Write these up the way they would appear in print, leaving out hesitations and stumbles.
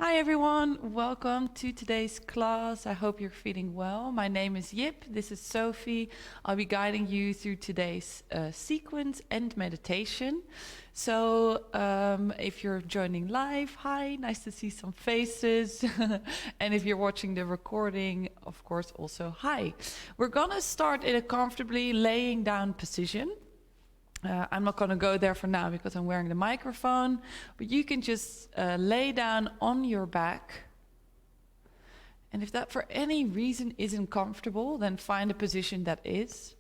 Hi everyone, welcome to today's class. I hope you're feeling well. My name is Yip, this is Sophie. I'll be guiding you through today's sequence and meditation. So if you're joining live, hi, nice to see some faces. And if you're watching the recording, of course, also hi. We're gonna start in a comfortably laying down position. I'm not going to go there for now because I'm wearing the microphone, but you can just lay down on your back. And if that for any reason isn't comfortable, then find a position that is.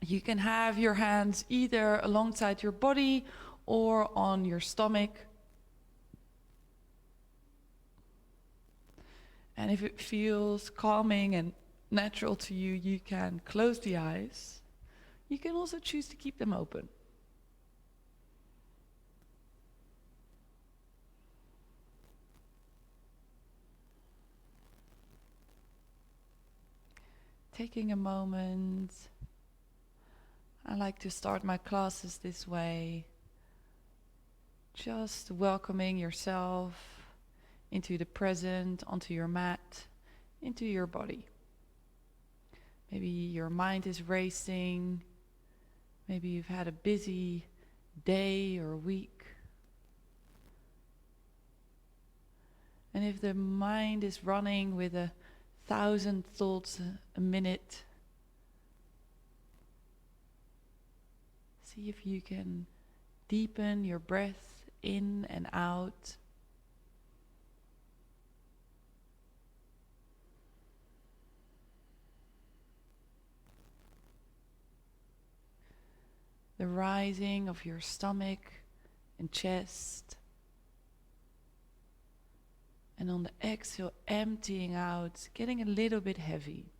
You can have your hands either alongside your body or on your stomach. And if it feels calming and natural to you, you can close the eyes. You can also choose to keep them open. Taking a moment. I like to start my classes this way. Just welcoming yourself into the present, onto your mat, into your body. Maybe your mind is racing. Maybe you've had a busy day or week. And if the mind is running with 1,000 thoughts a minute, see if you can deepen your breath in and out. The rising of your stomach and chest. And on the exhale, emptying out, getting a little bit heavy.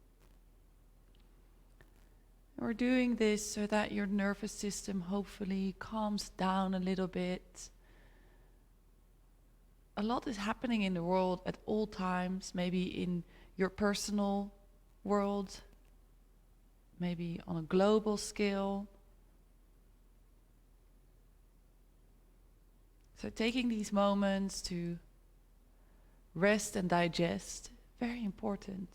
And we're doing this so that your nervous system hopefully calms down a little bit. A lot is happening in the world at all times, maybe in your personal world, maybe on a global scale. So taking these moments to rest and digest, very important.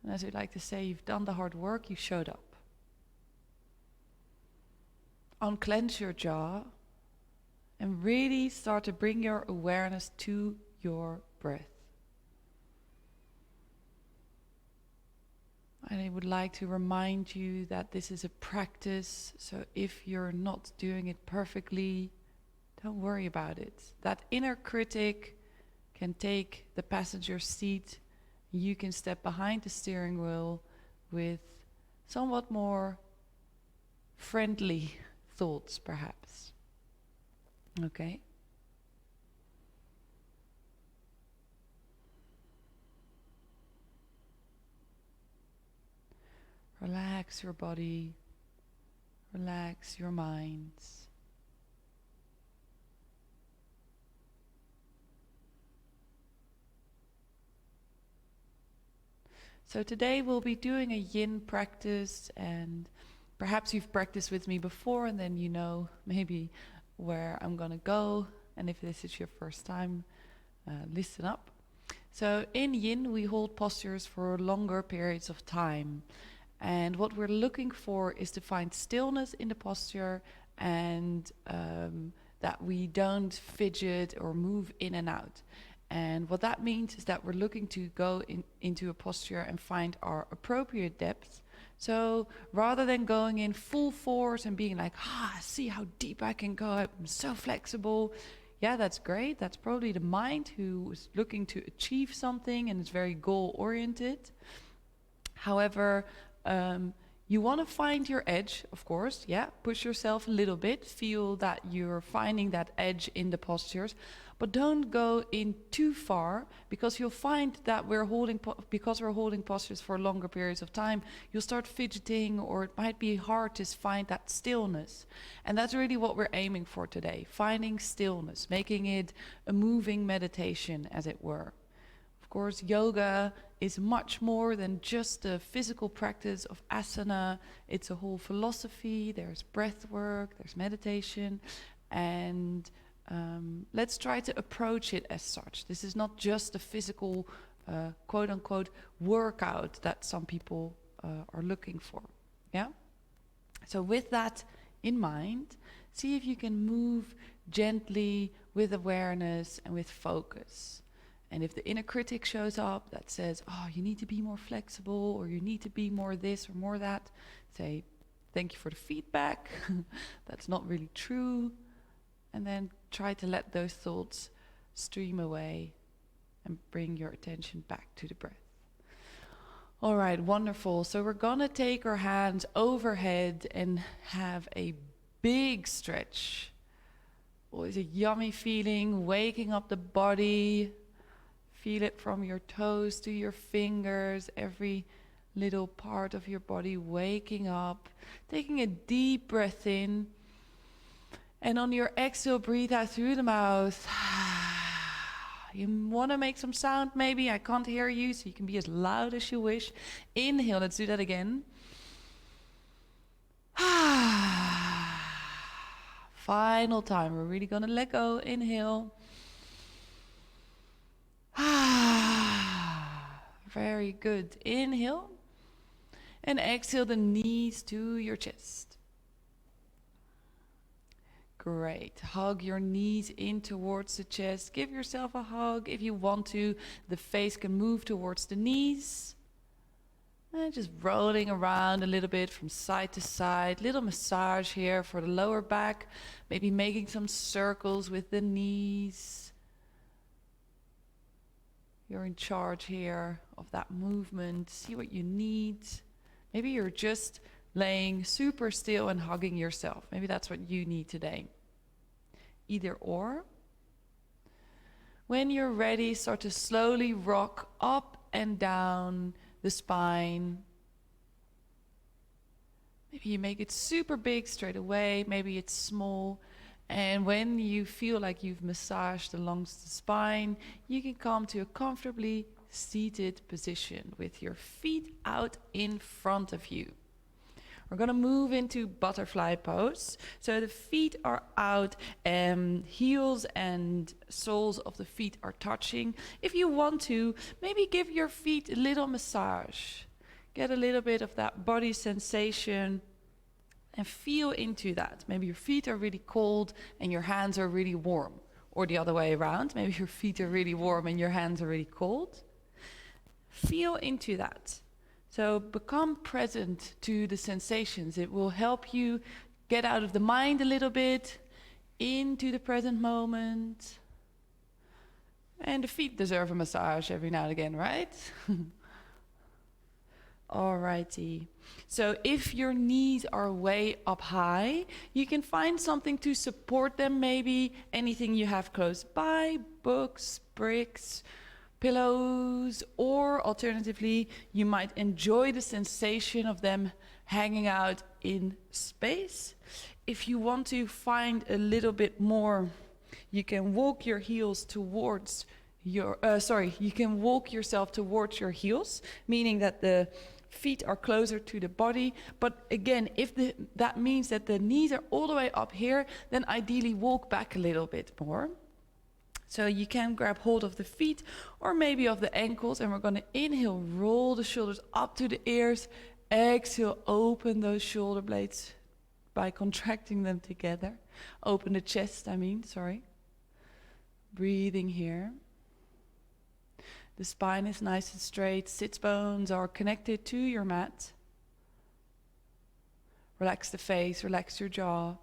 And as we like to say, you've done the hard work, you showed up. Unclench your jaw and really start to bring your awareness to your breath. I would like to remind you that this is a practice, so if you're not doing it perfectly, don't worry about it. That inner critic can take the passenger seat. You can step behind the steering wheel with somewhat more friendly thoughts, perhaps. Okay? Relax your body, relax your minds. So today we'll be doing a Yin practice, and perhaps you've practiced with me before and then you know maybe where I'm gonna go, and if this is your first time, listen up. So in Yin we hold postures for longer periods of time. And what we're looking for is to find stillness in the posture and that we don't fidget or move in and out. And what that means is that we're looking to go into a posture and find our appropriate depth. So rather than going in full force and being like, see how deep I can go, I'm so flexible. Yeah, that's great. That's probably the mind who is looking to achieve something and is very goal-oriented. However, you want to find your edge, of course, push yourself a little bit, feel that you're finding that edge in the postures, but don't go in too far, because you'll find that because we're holding postures for longer periods of time, you'll start fidgeting, or it might be hard to find that stillness. And that's really what we're aiming for today, finding stillness, making it a moving meditation, as it were. Of course, yoga is much more than just the physical practice of asana. It's a whole philosophy. There's breath work, there's meditation. And let's try to approach it as such. This is not just a physical, quote unquote, workout that some people are looking for. Yeah? So with that in mind, see if you can move gently with awareness and with focus. And if the inner critic shows up that says, oh, you need to be more flexible, or you need to be more this or more that, say, thank you for the feedback. That's not really true. And then try to let those thoughts stream away and bring your attention back to the breath. All right, wonderful. So we're going to take our hands overhead and have a big stretch. Always a yummy feeling, waking up the body. Feel it from your toes to your fingers, every little part of your body waking up. Taking a deep breath in. And on your exhale, breathe out through the mouth. You want to make some sound maybe? I can't hear you, so you can be as loud as you wish. Inhale, let's do that again. Final time, we're really going to let go. Inhale. Very good. Inhale. And exhale the knees to your chest. Great. Hug your knees in towards the chest. Give yourself a hug if you want to. The face can move towards the knees. And just rolling around a little bit from side to side. Little massage here for the lower back. Maybe making some circles with the knees. You're in charge here of that movement. See what you need. Maybe you're just laying super still and hugging yourself. Maybe that's what you need today. Either or. When you're ready, start to slowly rock up and down the spine. Maybe you make it super big straight away. Maybe it's small. And when you feel like you've massaged along the spine, you can come to a comfortably seated position with your feet out in front of you. We're going to move into butterfly pose. So the feet are out, heels and soles of the feet are touching. If you want to, maybe give your feet a little massage. Get a little bit of that body sensation and feel into that. Maybe your feet are really cold and your hands are really warm. Or the other way around. Maybe your feet are really warm and your hands are really cold. Feel into that. So become present to the sensations. It will help you get out of the mind a little bit, into the present moment. And the feet deserve a massage every now and again, right? Alrighty. So if your knees are way up high, you can find something to support them, maybe anything you have close by, books, bricks, pillows, or alternatively, you might enjoy the sensation of them hanging out in space. If you want to find a little bit more, you can walk your heels towards your, you can walk yourself towards your heels, meaning that the feet are closer to the body. But again, if that means that the knees are all the way up here, then ideally walk back a little bit more. So you can grab hold of the feet or maybe of the ankles, and we're going to inhale, roll the shoulders up to the ears. Exhale, open those shoulder blades by contracting them together. Open the chest, sorry. Breathing here. The spine is nice and straight. Sits bones are connected to your mat. Relax the face, relax your jaw.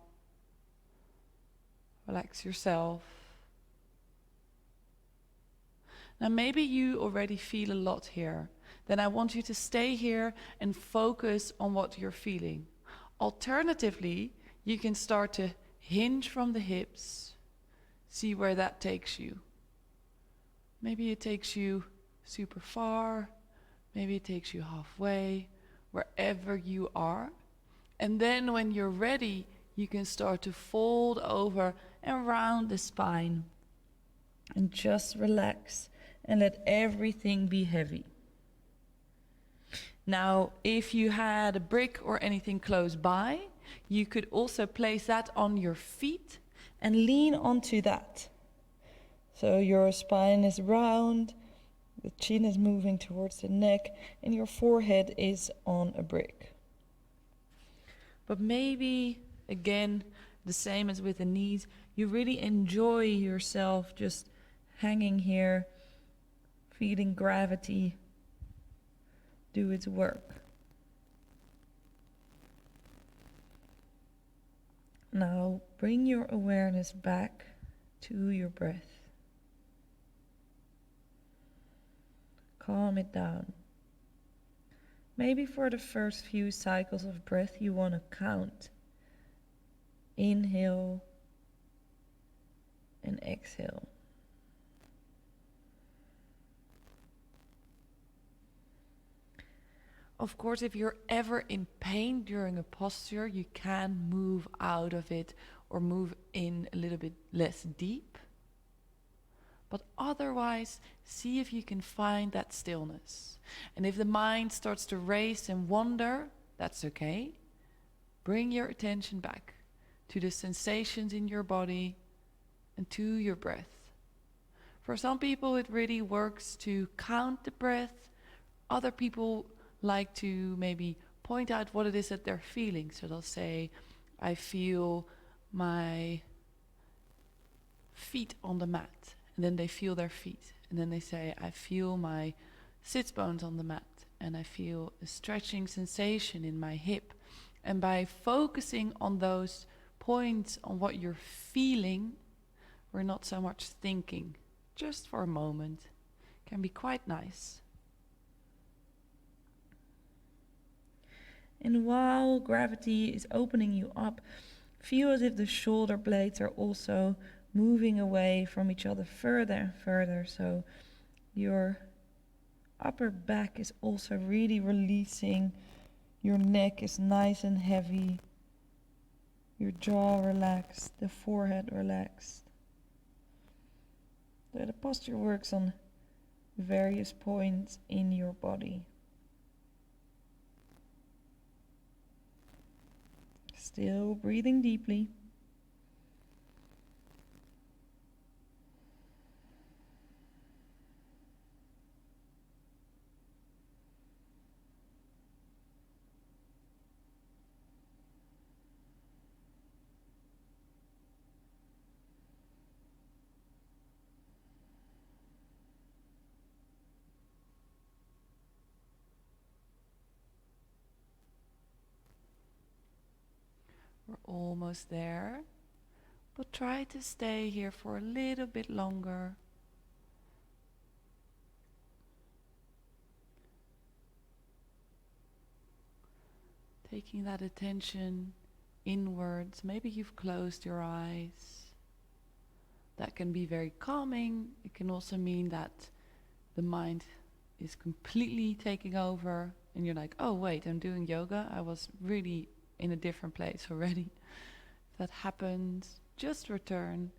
Relax yourself. Now maybe you already feel a lot here. Then I want you to stay here and focus on what you're feeling. Alternatively, you can start to hinge from the hips. See where that takes you. Maybe it takes you super far. Maybe it takes you halfway, wherever you are. And then when you're ready, you can start to fold over and round the spine. And just relax. And let everything be heavy. Now, if you had a brick or anything close by, you could also place that on your feet and lean onto that. So your spine is round, the chin is moving towards the neck, and your forehead is on a brick. But maybe, again, the same as with the knees, you really enjoy yourself just hanging here, feeling gravity do its work. Now bring your awareness back to your breath. Calm it down. Maybe for the first few cycles of breath you want to count. Inhale and exhale. Of course, if you're ever in pain during a posture, you can move out of it or move in a little bit less deep. But otherwise, see if you can find that stillness. And if the mind starts to race and wander, that's okay. Bring your attention back to the sensations in your body and to your breath. For some people, it really works to count the breath. Other people like to maybe point out what it is that they're feeling. So they'll say, I feel my feet on the mat. And then they feel their feet. And then they say, I feel my sits bones on the mat. And I feel a stretching sensation in my hip. And by focusing on those points, on what you're feeling, we're not so much thinking. Just for a moment. Can be quite nice. And while gravity is opening you up, feel as if the shoulder blades are also moving away from each other further and further. So your upper back is also really releasing. Your neck is nice and heavy. Your jaw relaxed, the forehead relaxed. So the posture works on various points in your body. Still breathing deeply. We're almost there, but try to stay here for a little bit longer. Taking that attention inwards. Maybe you've closed your eyes. That can be very calming. It can also mean that the mind is completely taking over and you're like, oh wait, I'm doing yoga. I was really in a different place already. If that happens, just return.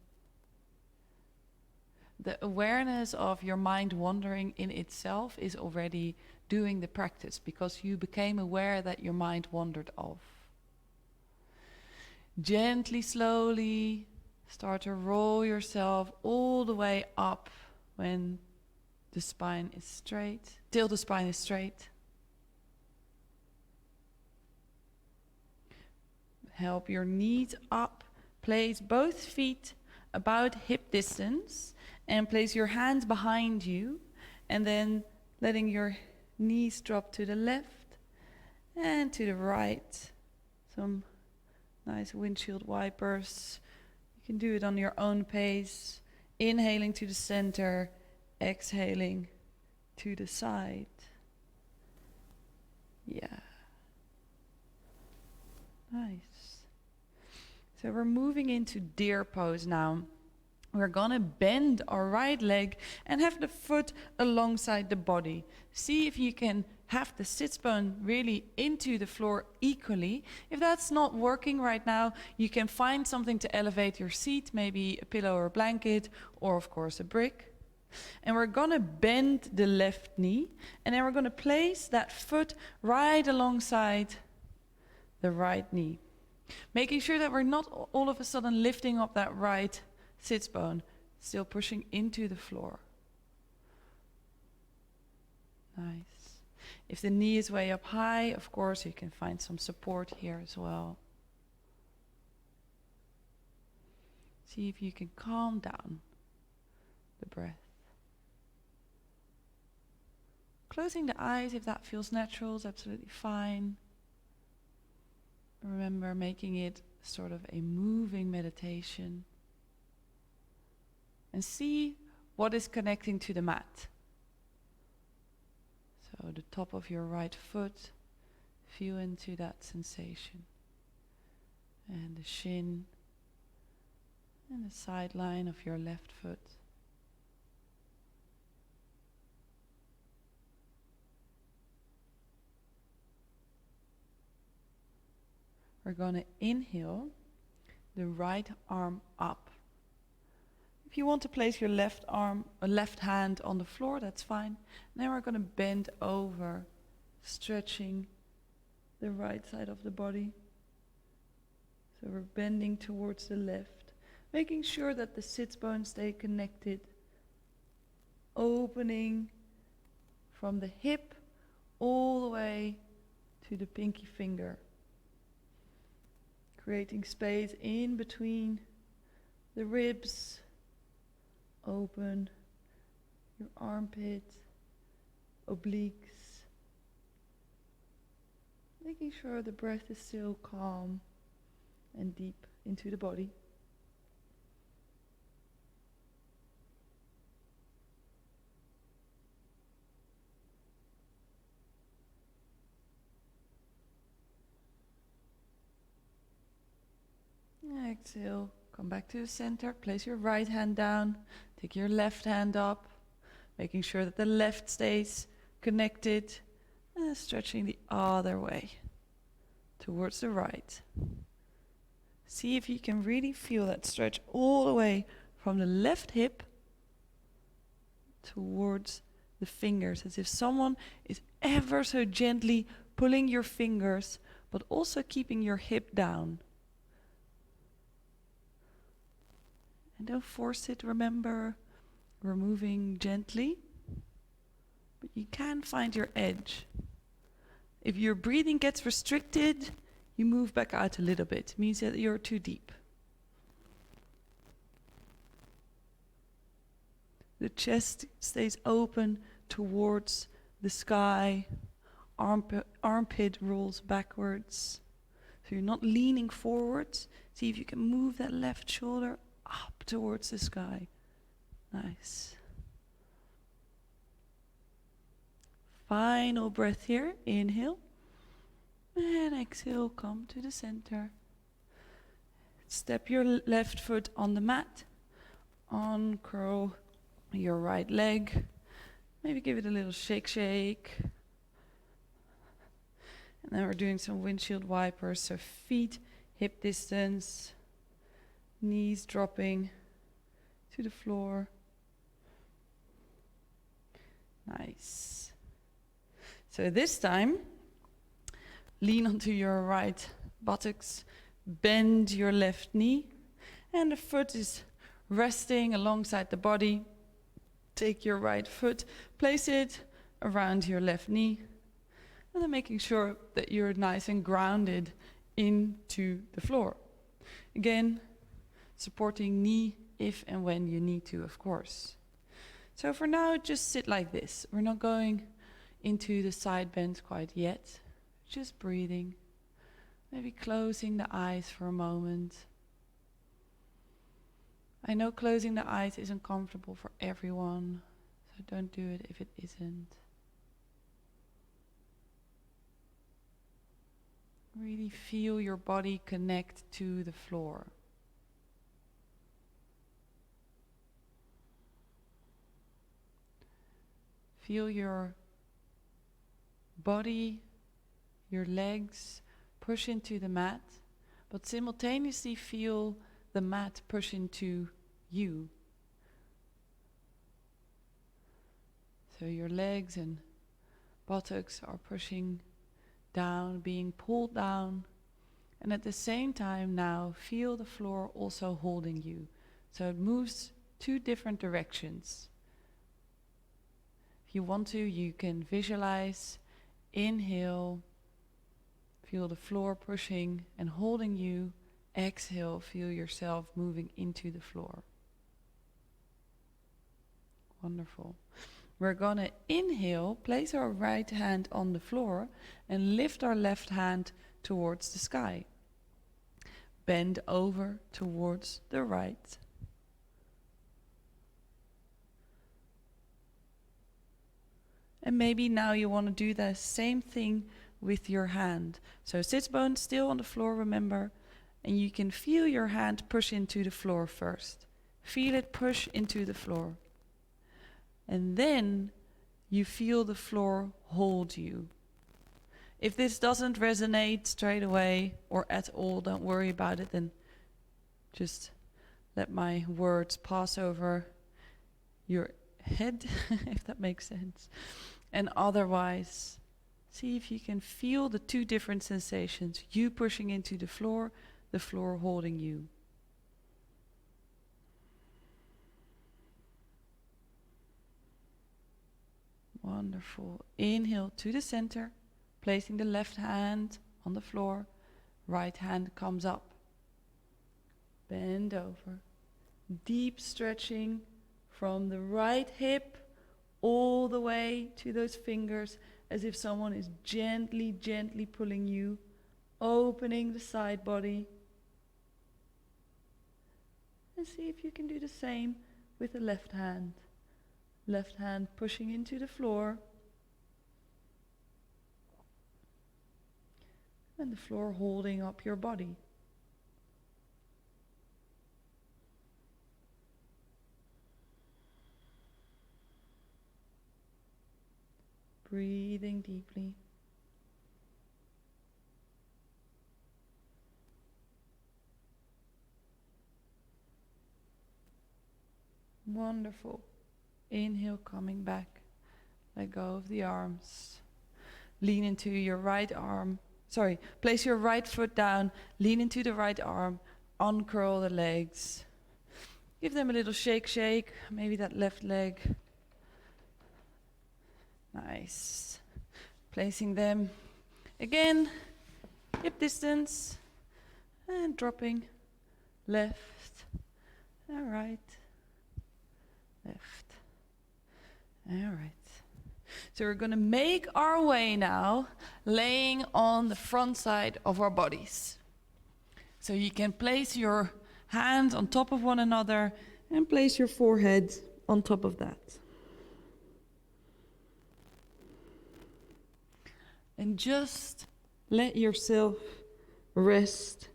The awareness of your mind wandering in itself is already doing the practice because you became aware that your mind wandered off. Gently, slowly, start to roll yourself all the way up when the spine is straight, till the spine is straight. Help your knees up. Place both feet about hip distance and place your hands behind you and then letting your knees drop to the left and to the right. Some nice windshield wipers. You can do it on your own pace. Inhaling to the center, exhaling to the side. Yeah. Nice. So we're moving into deer pose now. We're gonna bend our right leg and have the foot alongside the body. See if you can have the sits bone really into the floor equally. If that's not working right now, you can find something to elevate your seat, maybe a pillow or a blanket, or of course a brick. And we're gonna bend the left knee, and then we're gonna place that foot right alongside the right knee. Making sure that we're not all of a sudden lifting up that right sits bone, still pushing into the floor. Nice. If the knee is way up high, of course, you can find some support here as well. See if you can calm down the breath. Closing the eyes, if that feels natural, is absolutely fine. Remember, making it sort of a moving meditation. And see what is connecting to the mat. So the top of your right foot, feel into that sensation. And the shin, and the sideline of your left foot. We're going to inhale the right arm up. If you want to place your left hand on the floor, that's fine. Then we're going to bend over, stretching the right side of the body. So we're bending towards the left, making sure that the sits bones stay connected. Opening from the hip all the way to the pinky finger. Creating space in between the ribs. Open your armpit, obliques. Making sure the breath is still calm and deep into the body. Exhale, come back to the center, place your right hand down, take your left hand up, making sure that the left stays connected, and stretching the other way towards the right. See if you can really feel that stretch all the way from the left hip towards the fingers, as if someone is ever so gently pulling your fingers, but also keeping your hip down. And don't force it, remember, we're moving gently, but you can find your edge. If your breathing gets restricted, you move back out a little bit. It means that you're too deep. The chest stays open towards the sky. Armpit rolls backwards. So you're not leaning forwards. See if you can move that left shoulder up towards the sky. Nice. Final breath here. Inhale. And exhale, come to the center. Step your left foot on the mat. Uncurl your right leg. Maybe give it a little shake. And then we're doing some windshield wipers. So feet hip distance. Knees dropping to the floor. Nice. So this time, lean onto your right buttocks, bend your left knee, and the foot is resting alongside the body. Take your right foot, place it around your left knee, and then making sure that you're nice and grounded into the floor. Again, supporting knee if and when you need to, of course. So for now, just sit like this. We're not going into the side bend quite yet. Just breathing. Maybe closing the eyes for a moment. I know closing the eyes isn't comfortable for everyone, so don't do it if it isn't. Really feel your body connect to the floor. Feel your body, your legs push into the mat, but simultaneously feel the mat push into you. So your legs and buttocks are pushing down, being pulled down, And at the same time now, feel the floor also holding you. So it moves 2 different directions. If you want to, you can visualize, inhale, feel the floor pushing and holding you. Exhale, feel yourself moving into the floor. Wonderful. We're going to inhale, place our right hand on the floor and lift our left hand towards the sky. Bend over towards the right. And maybe now you want to do the same thing with your hand. So sits bone still on the floor, remember. And you can feel your hand push into the floor first. Feel it push into the floor. And then you feel the floor hold you. If this doesn't resonate straight away or at all, don't worry about it. Then just let my words pass over your head, if that makes sense. And otherwise, see if you can feel the 2 different sensations. You pushing into the floor holding you. Wonderful. Inhale to the center, placing the left hand on the floor. Right hand comes up. Bend over. Deep stretching from the right hip all the way to those fingers, as if someone is gently, gently pulling you, opening the side body. And see if you can do the same with the left hand. Left hand pushing into the floor. And the floor holding up your body. Breathing deeply. Wonderful. Inhale, coming back. Let go of the arms. Lean into your right arm. Place your right foot down. Lean into the right arm. Uncurl the legs. Give them a little shake. Maybe that left leg. Nice. Placing them again. Hip distance. And dropping. Left. All right. Left. All right. So we're going to make our way now, laying on the front side of our bodies. So you can place your hands on top of one another and place your forehead on top of that. And just let yourself rest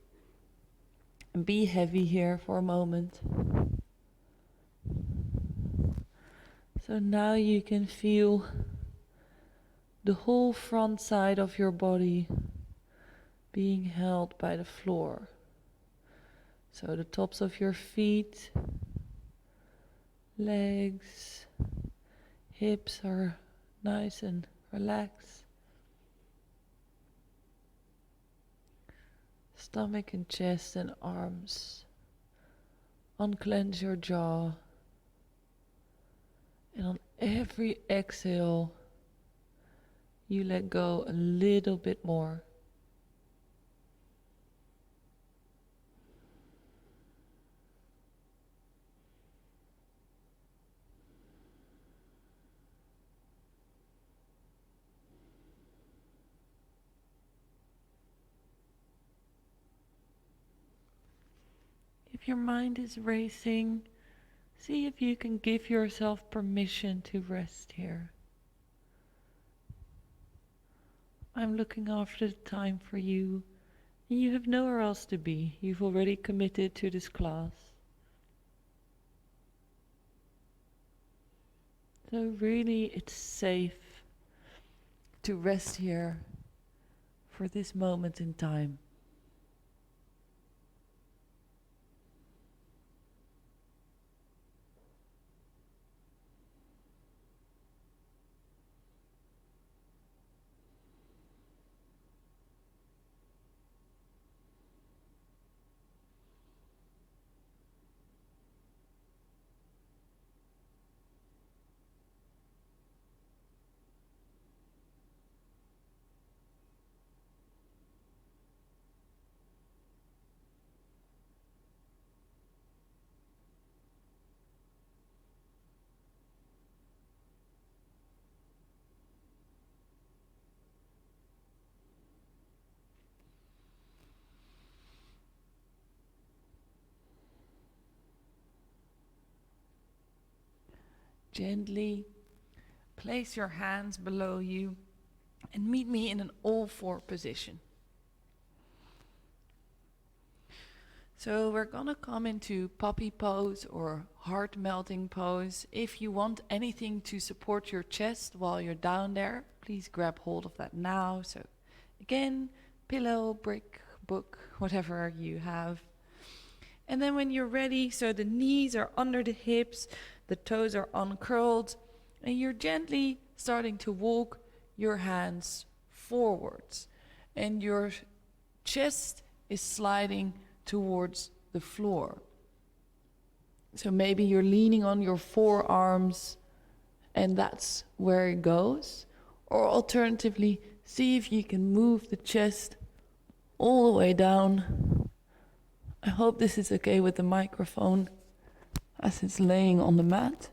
and be heavy here for a moment. So now you can feel the whole front side of your body being held by the floor. So the tops of your feet, legs, hips are nice and relaxed. Stomach and chest and arms. Unclench your jaw. And on every exhale, you let go a little bit more. If your mind is racing, see if you can give yourself permission to rest here. I'm looking after the time for you, and you have nowhere else to be. You've already committed to this class. So really, it's safe to rest here for this moment in time. Gently place your hands below you and meet me in an all-four position. So we're gonna come into puppy pose or heart melting pose. If you want anything to support your chest while you're down there, please grab hold of that now. So again, pillow, brick, book, whatever you have. And then when you're ready, so the knees are under the hips, the toes are uncurled, and you're gently starting to walk your hands forwards. And your chest is sliding towards the floor. So maybe you're leaning on your forearms and that's where it goes. Or alternatively, see if you can move the chest all the way down. I hope this is okay with the microphone as it's laying on the mat.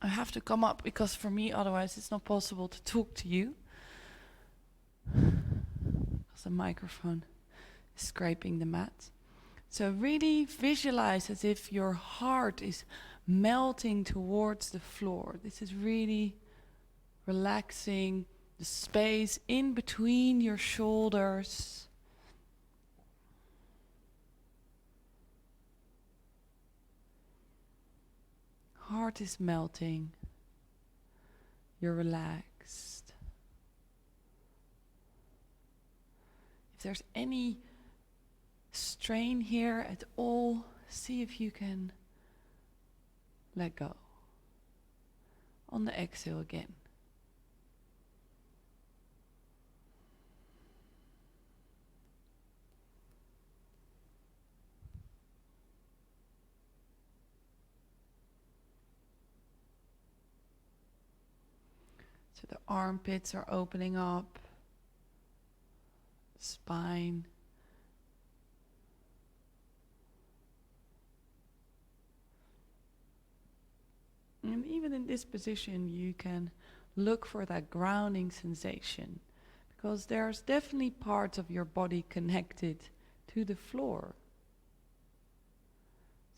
I have to come up because for me otherwise it's not possible to talk to you. Because the microphone is scraping the mat. So really visualize as if your heart is melting towards the floor. This is really relaxing the space in between your shoulders. Heart is melting. You're relaxed. If there's any strain here at all, see if you can let go. On the exhale again. So the armpits are opening up, spine. And even in this position, you can look for that grounding sensation, because there's definitely parts of your body connected to the floor.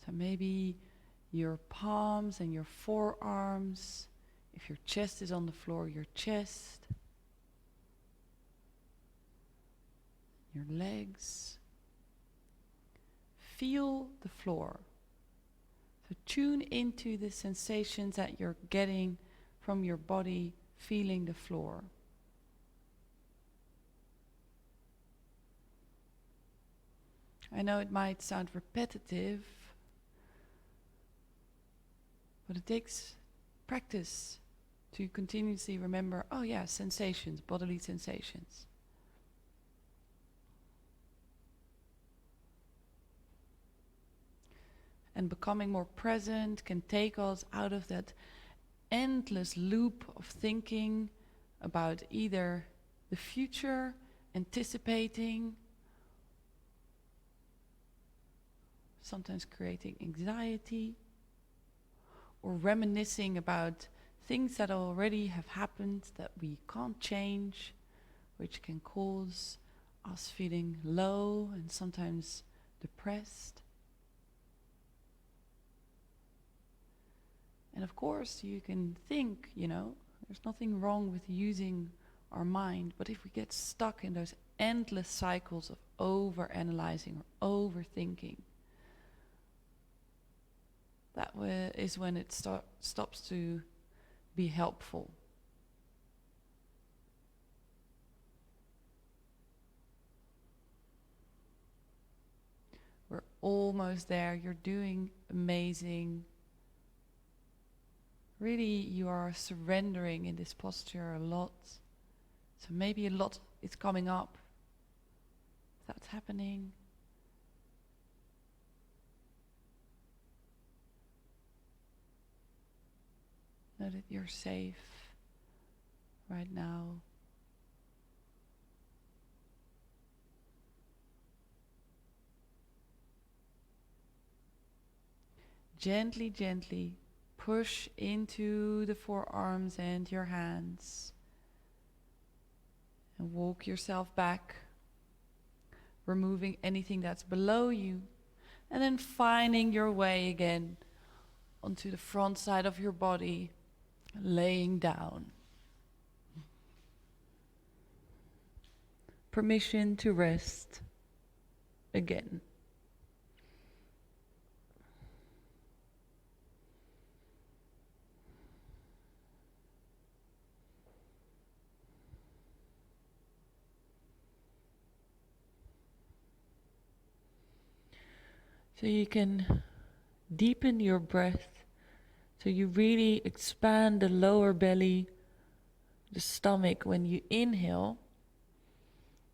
So maybe your palms and your forearms. If your chest is on the floor, your chest, your legs. Feel the floor. So tune into the sensations that you're getting from your body, feeling the floor. I know it might sound repetitive, but it takes practice to continuously remember, oh yeah, sensations, bodily sensations. And becoming more present can take us out of that endless loop of thinking about either the future, anticipating, sometimes creating anxiety, or reminiscing about things that already have happened that we can't change, which can cause us feeling low and sometimes depressed. And of course, you can think, there's nothing wrong with using our mind, but if we get stuck in those endless cycles of over-analyzing or overthinking, that is when it stops to be helpful. We're almost there. You're doing amazing. Really, you are surrendering in this posture a lot. So maybe a lot is coming up. That's happening. Know that you're safe right now. Gently, gently push into the forearms and your hands. And walk yourself back. removing anything that's below you, and then finding your way again onto the front side of your body, laying down. Permission to rest again. So you can deepen your breath, so you really expand the lower belly, the stomach when you inhale.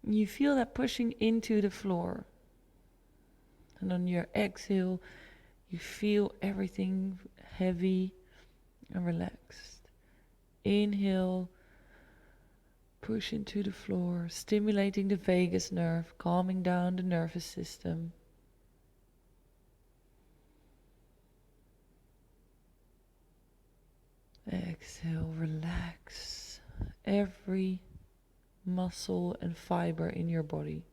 You feel that pushing into the floor. And on your exhale, you feel everything heavy and relaxed. Inhale, push into the floor, stimulating the vagus nerve, calming down the nervous system. Exhale, relax every muscle and fiber in your body.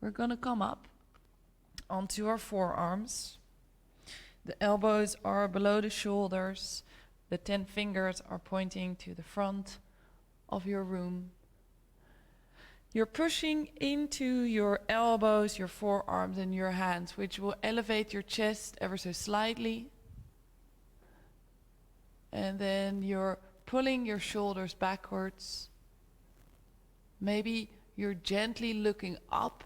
We're going to come up onto our forearms. The elbows are below the shoulders. The 10 fingers are pointing to the front of your room. You're pushing into your elbows, your forearms, and your hands, which will elevate your chest ever so slightly. And then you're pulling your shoulders backwards. Maybe you're gently looking up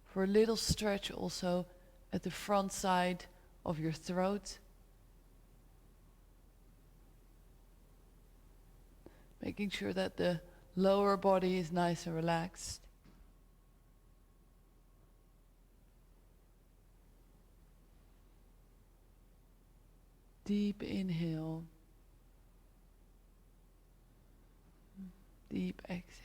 for a little stretch also at the front side of your throat. Making sure that the lower body is nice and relaxed. Deep inhale. Deep exhale.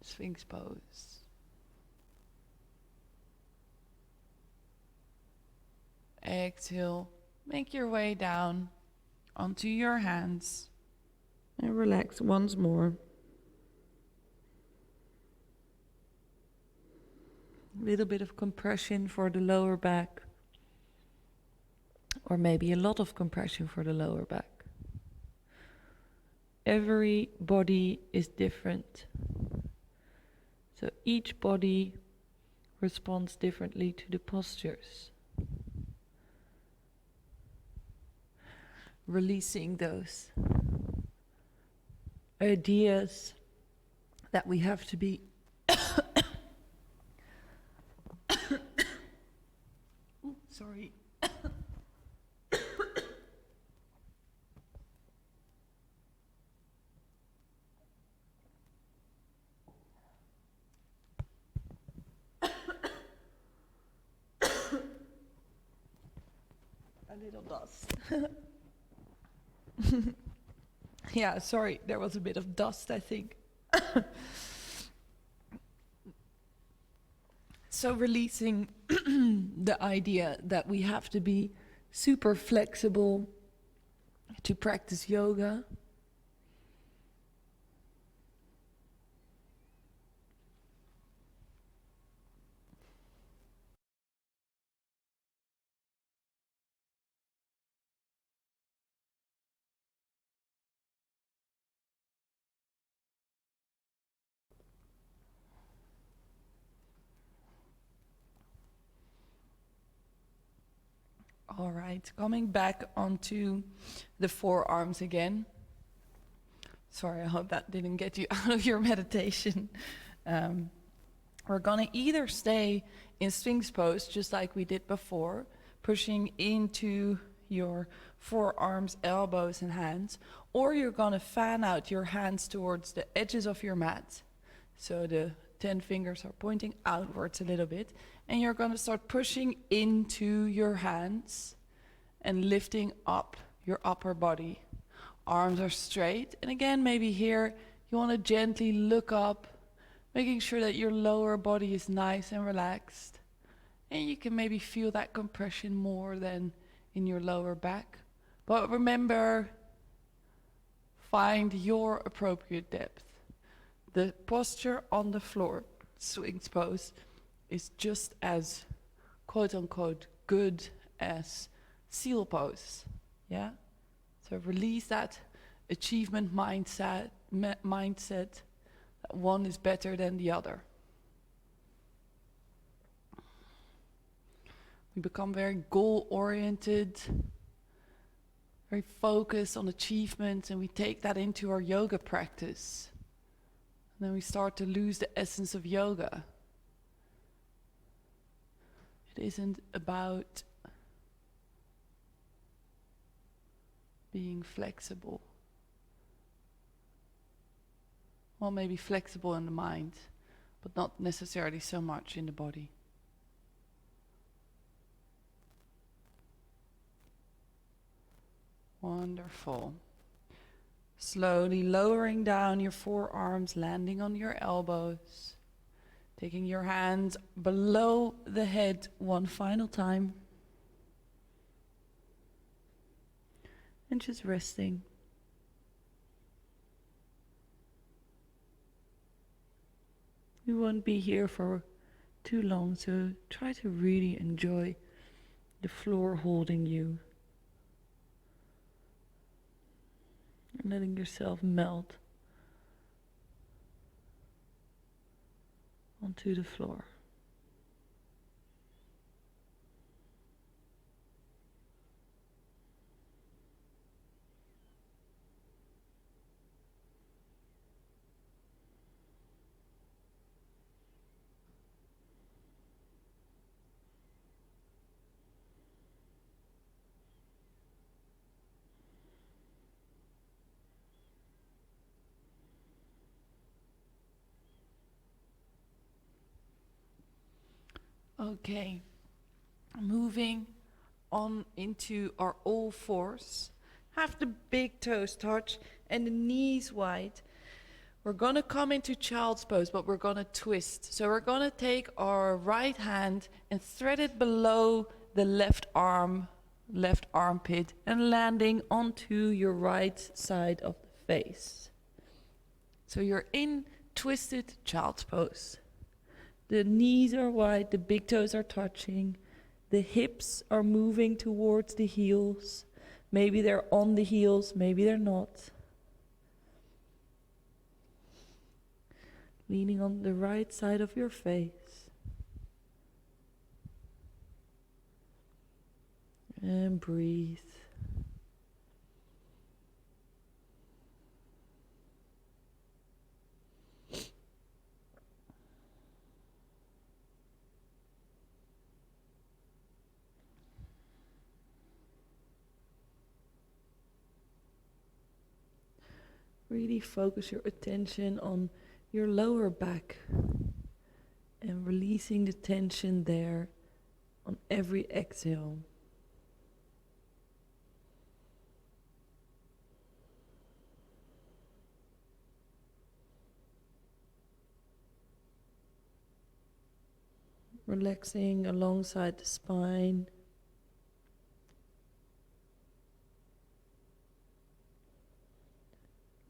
Sphinx pose. Exhale. Make your way down onto your hands and relax once more. A little bit of compression for the lower back, or maybe a lot of compression for the lower back. Every body is different. So each body responds differently to the postures. Releasing those ideas that we have to be sorry. A little dust. Yeah, sorry, there was a bit of dust, I think. So releasing the idea that we have to be super flexible to practice yoga. All right, coming back onto the forearms again. Sorry, I hope that didn't get you out of your meditation. We're gonna either stay in Sphinx pose, just like we did before, pushing into your forearms, elbows, and hands, or you're gonna fan out your hands towards the edges of your mat, So the 10 fingers are pointing outwards a little bit. And you're going to start pushing into your hands and lifting up your upper body. Arms are straight. And again, maybe here you want to gently look up, making sure that your lower body is nice and relaxed. And you can maybe feel that compression more than in your lower back. But remember, find your appropriate depth. The posture on the floor, swings pose, is just as quote unquote good as seal pose. Yeah? So release that achievement mindset that one is better than the other. We become very goal-oriented, very focused on achievements, and we take that into our yoga practice. And then we start to lose the essence of yoga. It isn't about being flexible. Well, maybe flexible in the mind, but not necessarily so much in the body. Wonderful. Slowly lowering down your forearms, landing on your elbows. Taking your hands below the head one final time. And just resting. We won't be here for too long, so try to really enjoy the floor holding you. And letting yourself melt onto the floor. Okay, moving on into our all fours. Have the big toes touch and the knees wide. We're going to come into child's pose, but we're going to twist. So we're going to take our right hand and thread it below the left arm, left armpit, and landing onto your right side of the face. So you're in twisted child's pose. The knees are wide, the big toes are touching, the hips are moving towards the heels. Maybe they're on the heels, maybe they're not. Leaning on the right side of your face. And breathe. Really focus your attention on your lower back and releasing the tension there on every exhale. Relaxing alongside the spine.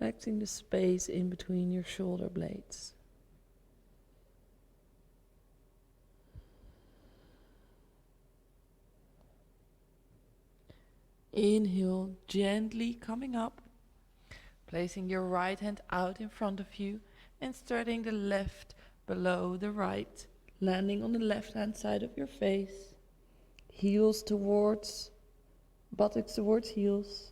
Relaxing the space in between your shoulder blades. Inhale, gently coming up, placing your right hand out in front of you and starting the left below the right, landing on the left hand side of your face, heels towards, buttocks towards heels.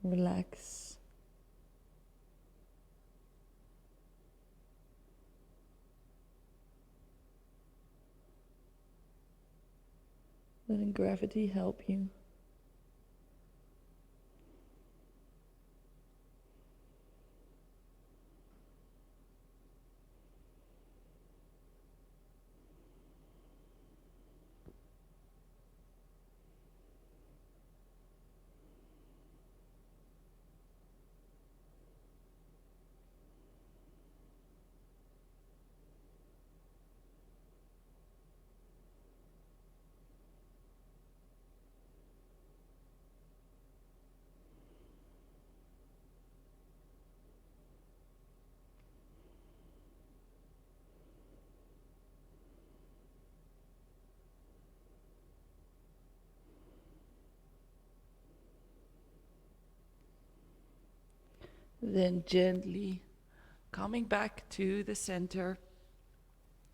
Relax. Letting gravity help you. Then gently coming back to the center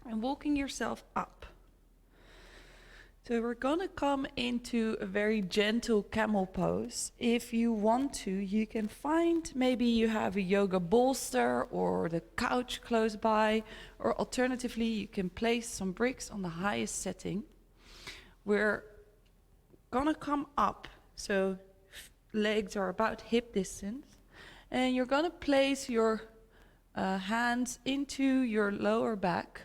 and walking yourself up. So we're gonna come into a very gentle camel pose. If you want to, you can find, maybe you have a yoga bolster or the couch close by, or alternatively, you can place some bricks on the highest setting. We're gonna come up, so legs are about hip distance, and you're gonna place your hands into your lower back.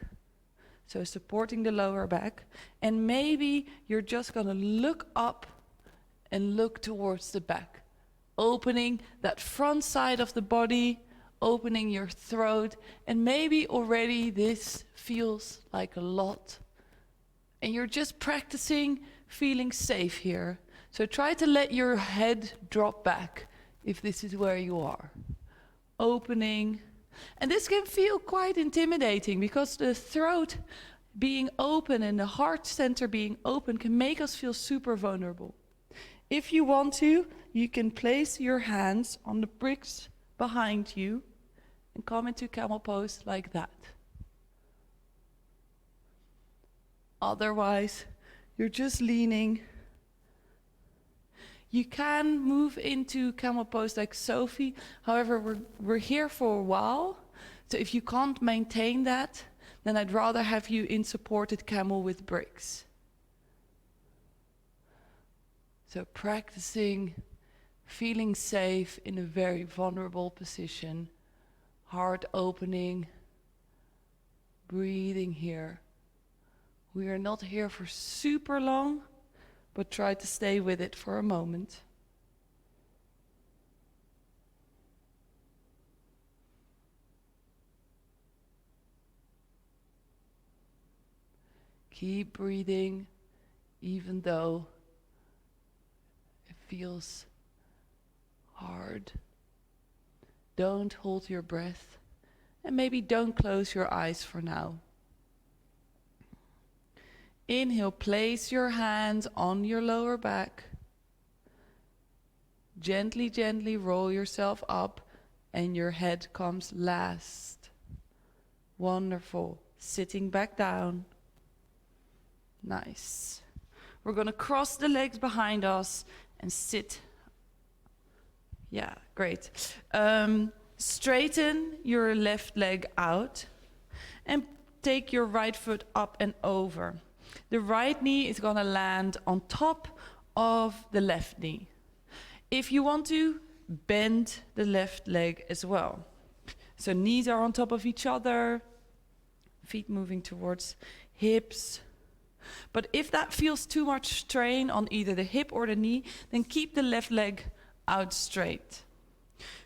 So supporting the lower back. And maybe you're just gonna look up and look towards the back. Opening that front side of the body, opening your throat. And maybe already this feels like a lot. And you're just practicing feeling safe here. So try to let your head drop back if this is where you are. Opening. And this can feel quite intimidating because the throat being open and the heart center being open can make us feel super vulnerable. If you want to, you can place your hands on the bricks behind you and come into camel pose like that. Otherwise, you're just leaning. You can move into camel pose like Sophie. However, we're here for a while. So if you can't maintain that, then I'd rather have you in supported camel with bricks. So practicing feeling safe in a very vulnerable position. Heart opening. Breathing here. We are not here for super long, but try to stay with it for a moment. Keep breathing, even though it feels hard. Don't hold your breath, and maybe don't close your eyes for now. Inhale, place your hands on your lower back. Gently, gently roll yourself up and your head comes last. Wonderful. Sitting back down. Nice. We're going to cross the legs behind us and sit. Yeah, great. Straighten your left leg out and take your right foot up and over. The right knee is going to land on top of the left knee. If you want to, bend the left leg as well. So knees are on top of each other, feet moving towards hips. But if that feels too much strain on either the hip or the knee, then keep the left leg out straight.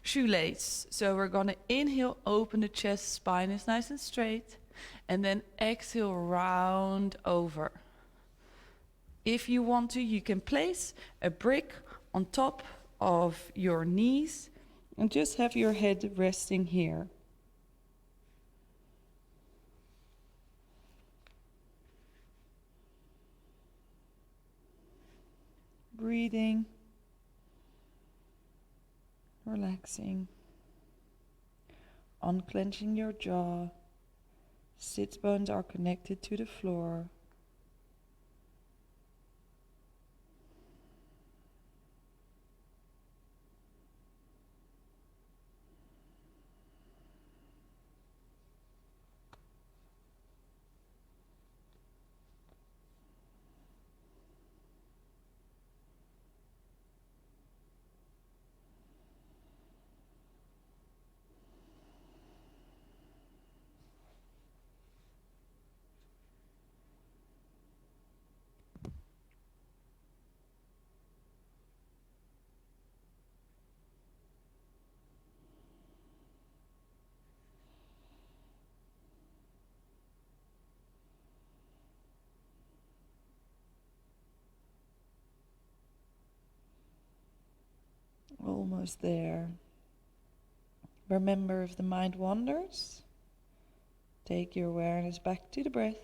Shoelace. So we're going to inhale, open the chest, spine is nice and straight. And then exhale, round over. If you want to, you can place a brick on top of your knees and just have your head resting here. Breathing, relaxing, unclenching your jaw. Sits bones are connected to the floor. Almost there. Remember, if the mind wanders, take your awareness back to the breath.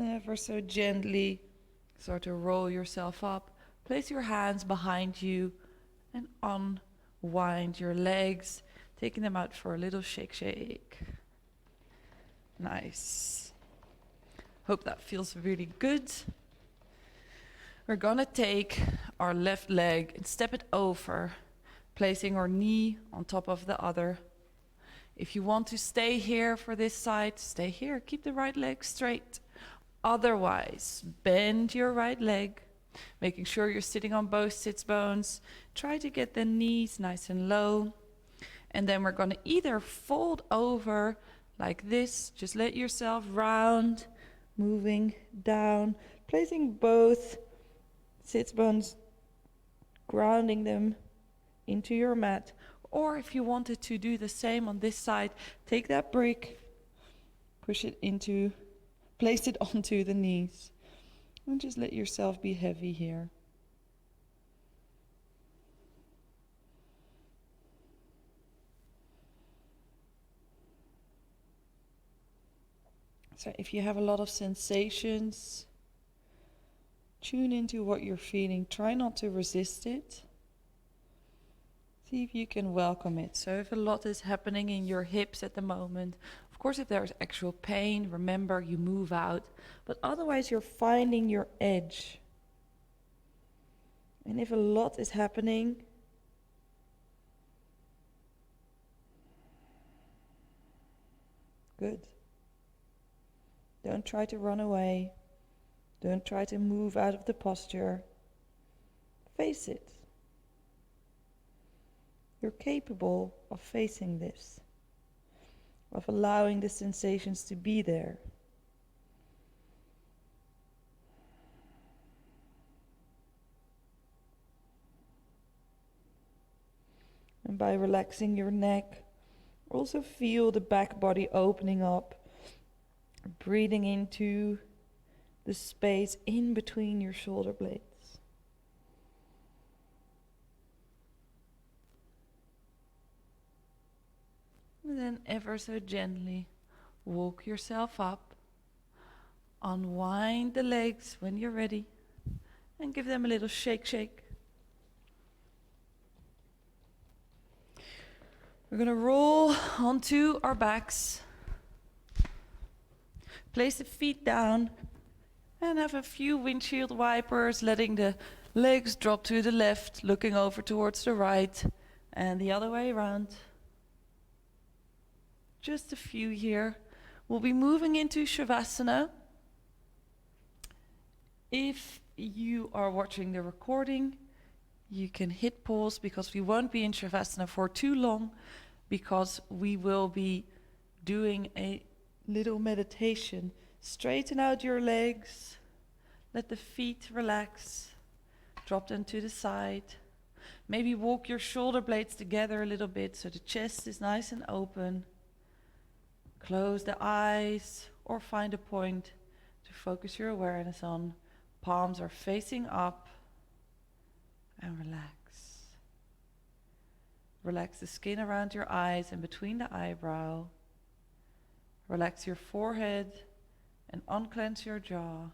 Ever so gently Start to roll yourself up. Place your hands behind you and unwind your legs, taking them out for a little shake, shake. Nice. Hope that feels really good. We're gonna take our left leg and step it over, placing our knee on top of the other. If you want to stay here for this side, stay here. Keep the right leg straight. Otherwise, bend your right leg, making sure you're sitting on both sits bones. Try to get the knees nice and low. And then we're gonna either fold over like this, just let yourself round, moving down, placing both sits bones, grounding them into your mat. Or if you wanted to do the same on this side, take that brick, push it into, place it onto the knees, and just let yourself be heavy here. So if you have a lot of sensations, tune into what you're feeling. Try not to resist it. See if you can welcome it. So if a lot is happening in your hips at the moment, of course if there's actual pain, remember you move out. But otherwise you're finding your edge. And if a lot is happening, good. Don't try to run away. Don't try to move out of the posture. Face it. You're capable of facing this, of allowing the sensations to be there. And by relaxing your neck, also feel the back body opening up, breathing into the space in between your shoulder blades. And then ever so gently walk yourself up, unwind the legs when you're ready, and give them a little shake, shake. We're gonna roll onto our backs, place the feet down, and have a few windshield wipers, letting the legs drop to the left, looking over towards the right, and the other way around. Just a few here. We'll be moving into Shavasana. If you are watching the recording, you can hit pause because we won't be in Shavasana for too long, because we will be doing a little meditation. Straighten out your legs, let the feet relax, drop them to the side. Maybe walk your shoulder blades together a little bit so the chest is nice and open. Close the eyes or find a point to focus your awareness on. Palms are facing up and relax. Relax the skin around your eyes and between the eyebrow. Relax your forehead and unclench your jaw.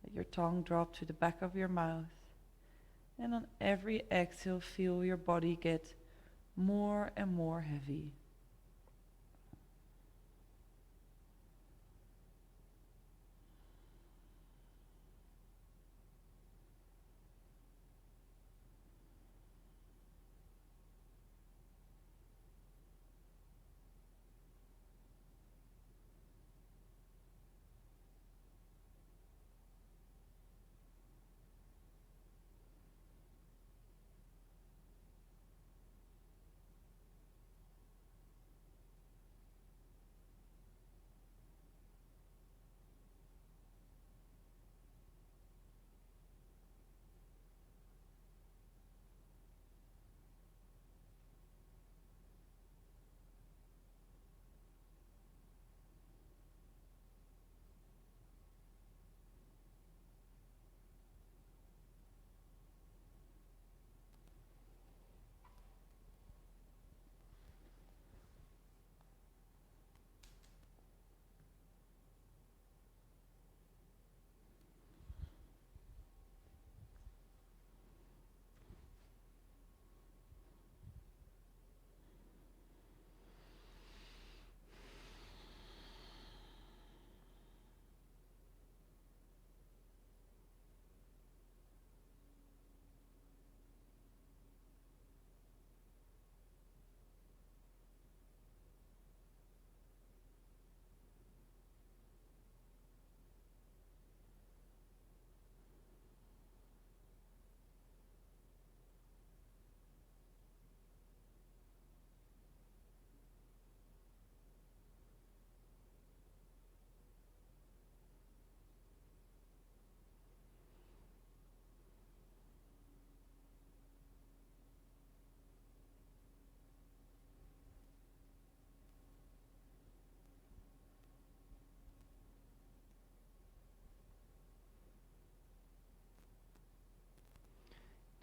Let your tongue drop to the back of your mouth. And on every exhale, feel your body get more and more heavy.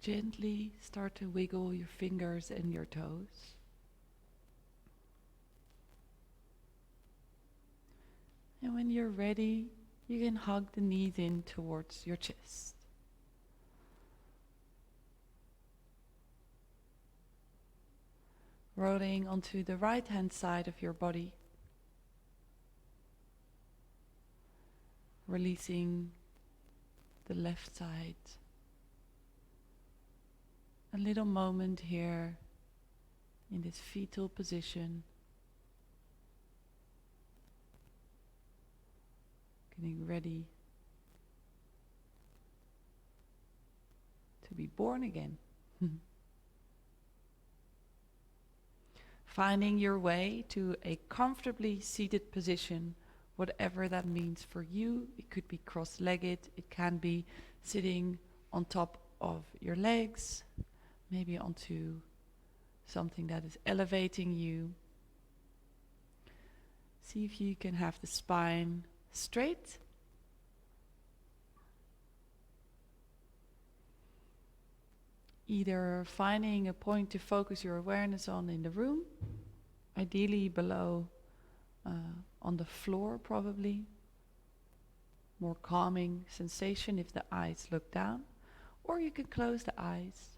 Gently start to wiggle your fingers and your toes. And when you're ready, you can hug the knees in towards your chest. Rolling onto the right hand side of your body. Releasing the left side. A little moment here in this fetal position. Getting ready to be born again. Finding your way to a comfortably seated position, whatever that means for you. It could be cross-legged, it can be sitting on top of your legs, maybe onto something that is elevating you. See if you can have the spine straight. Either finding a point to focus your awareness on in the room, ideally below on the floor probably. More calming sensation if the eyes look down, or you can close the eyes.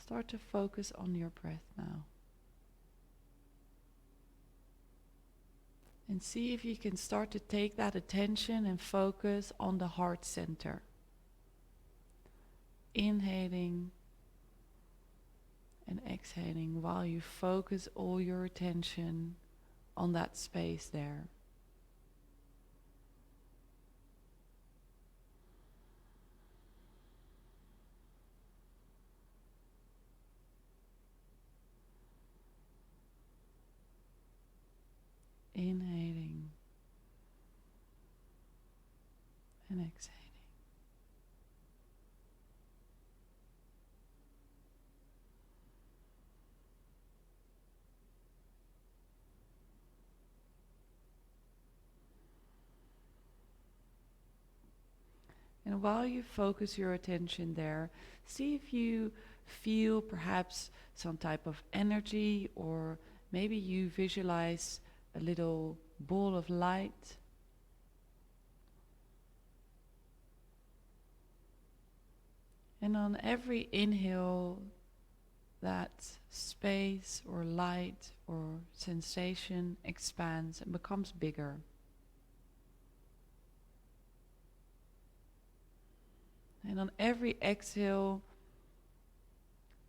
Start to focus on your breath now. And see if you can start to take that attention and focus on the heart center. Inhaling and exhaling while you focus all your attention on that space there. Inhaling and exhaling. And while you focus your attention there, see if you feel perhaps some type of energy, or maybe you visualize a little ball of light. And on every inhale, that space or light or sensation expands and becomes bigger. And on every exhale,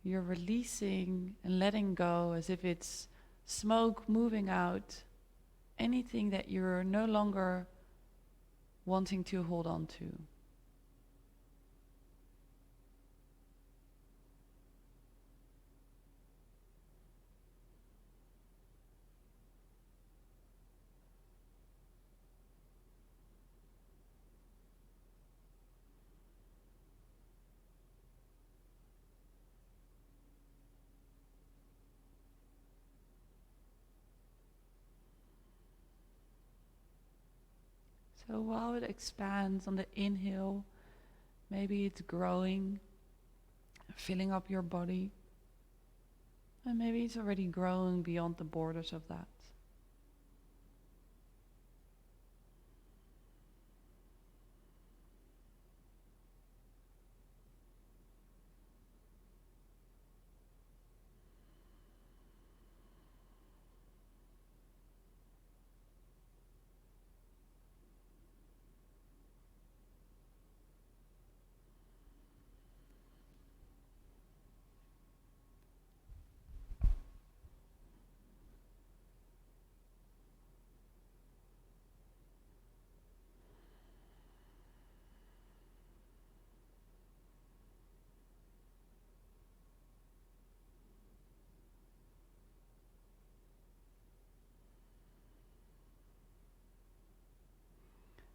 you're releasing and letting go as if it's smoke moving out, anything that you're no longer wanting to hold on to. So while it expands on the inhale, maybe it's growing, filling up your body. And maybe it's already growing beyond the borders of that.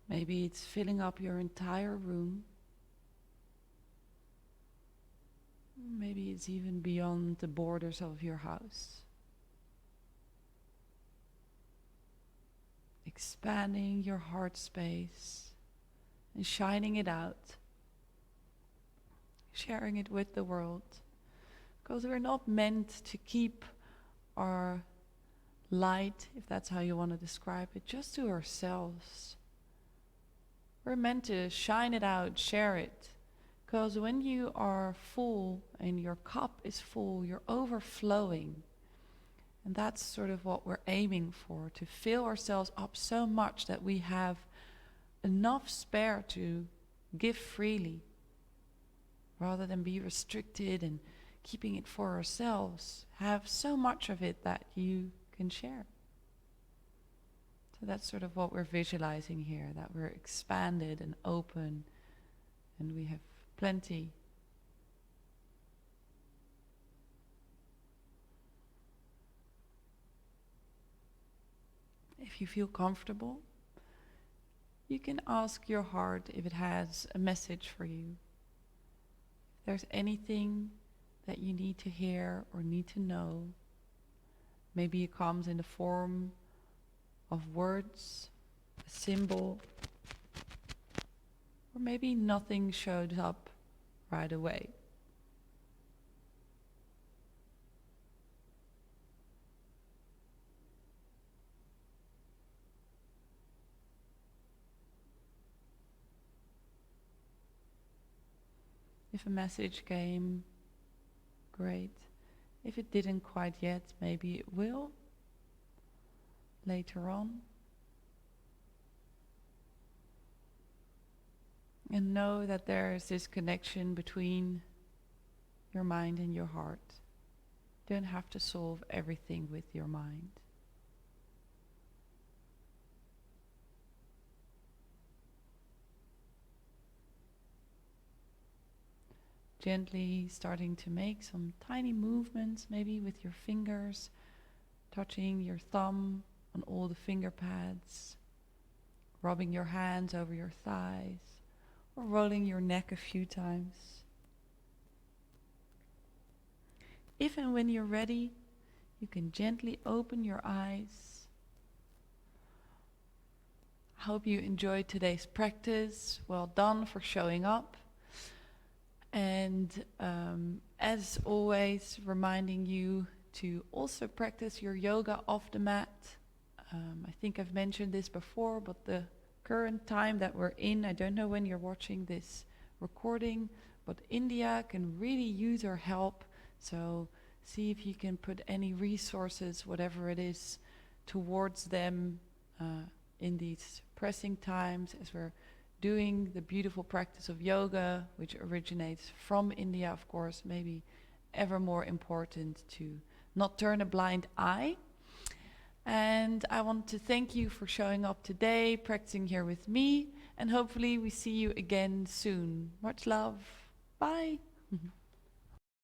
Maybe it's filling up your entire room. Maybe it's even beyond the borders of your house. expanding your heart space and shining it out, sharing it with the world. Because we're not meant to keep our light, if that's how you want to describe it, just to ourselves. We're meant to shine it out, share it. Because when you are full and your cup is full, you're overflowing. And that's sort of what we're aiming for, to fill ourselves up so much that we have enough spare to give freely, rather than be restricted and keeping it for ourselves. Have so much of it that you can share. So that's sort of what we're visualizing here, that we're expanded and open and we have plenty. If you feel comfortable, you can ask your heart if it has a message for you. If there's anything that you need to hear or need to know, maybe it comes in the form of words, a symbol, or maybe nothing showed up right away. If a message came, great. If it didn't quite yet, maybe it will later on. And know that there is this connection between your mind and your heart. You don't have to solve everything with your mind. Gently starting to make some tiny movements, maybe with your fingers, touching your thumb on all the finger pads, rubbing your hands over your thighs, or rolling your neck a few times. If and when you're ready, you can gently open your eyes. I hope you enjoyed today's practice. Well done for showing up. And as always, reminding you to also practice your yoga off the mat. I think I've mentioned this before, but the current time that we're in, I don't know when you're watching this recording, but India can really use our help. So see if you can put any resources, whatever it is, towards them in these pressing times as we're doing the beautiful practice of yoga, which originates from India, of course, maybe ever more important to not turn a blind eye. And I want to thank you for showing up today, practicing here with me, and hopefully we see you again soon. Much love. Bye.